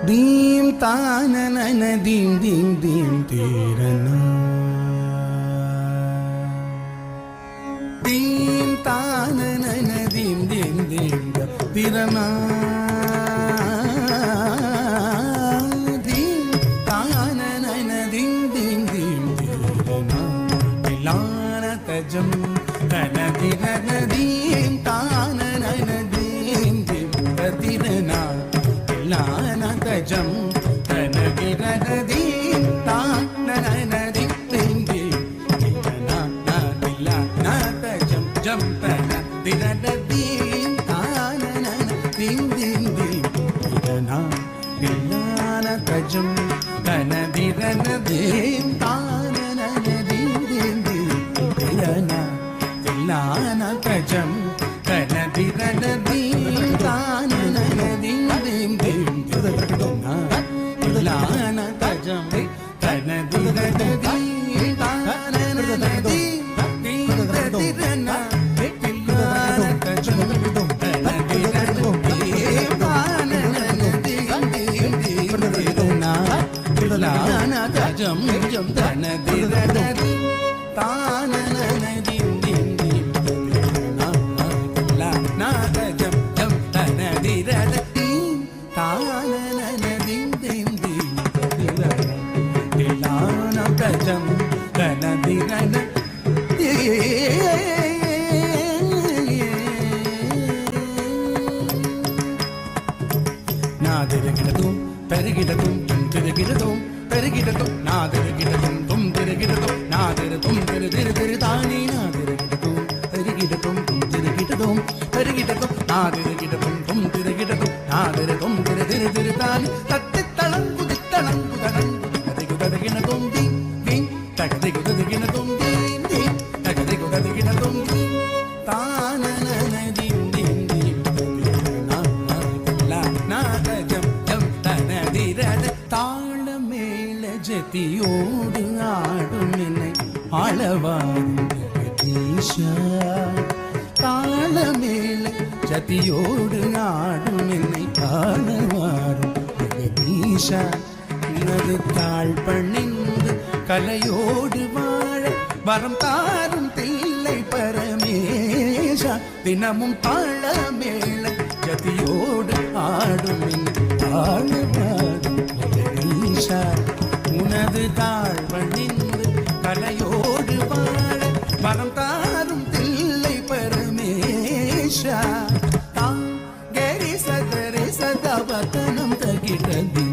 theme தானன தீம் தீம் தீம் தீரனா தீம் தானன தீம் தீம் தீம் தீரனா தீம் தானன தீம் தீம் தீம் தீரனா திலான தஜம் தனதிரன தீம் தானன தீம் தீம் தீரனா திலான தஜம் தனதிரனதீம் தானனதீம் தீம் தீம் திலனா திலான தஜம் ஜம் தனதிரனதீம் தானனதீம் தீம் தீம் திலனா திலான தஜம் தனதிரனதீம் தானனதீம் தீம் தீம் திலனா திலான தஜம் தனதிரனதீம் தானனதீம் தீம் தீம் திலான தஜம் தனதிரனதீம் தானனதீம் திரனா திலான தஜம் தனதிரனதீம் தானனதீம் தீம் தீம் திலனா திலான தஜம் ஜம் தனதிரனதீம் தானனதீம் தீம் தீம் திலனா திலான தஜம் ஜம் தனதிரனதீம் தானனதீம் தீம் தீம் திலான தஜம் தனதிரன நாதிரகிடதும் பெருகிடதும் திருகிடதும் பெருகிடதும் நாதிரகிடதும் தும் திருகிடதும் நாதிரதும் திரு திரு திரு தானே நாதிரகிடதும் பெருகிடதும் திருகிடதும் பெருகிடதும் நாதிரகிடதும் தும் திருகிடதும் நாதிரதும் திரு திரு திரு தானே தத்தி தளங்குதி தளங்குதளங்குதி கதைகுதகினதும் தீம் தீம் தகதைகுதகினதும் தீம் தீம் தகதைகுதகினதும் தீம் தானனதீம் தீம் தீம் நாதஜம் ஜம் தனதிரன தாளமேள ஜதியோடு ஆடும் என்னை ஆளவாரும் ஜெகதீஷா தாளமேள ஜதியோடு ஆடும் என்னை ஆளவாரும் ஜெகதீஷா உனது தாழ் பணிந்து கலையோடு வாழ வரம் தாரும் தில்லை பரமேஷா தினமும் தாளமேள ஜதியோடு ஆடும் ஆளுவாடும் ஜெகதீஷா உனது தாழ் பணிந்து கலையோடு வாழ வரம் தாரும் தில்லை பரமேஷா தாம் கரி சதரி சதவதனம் தகிடதி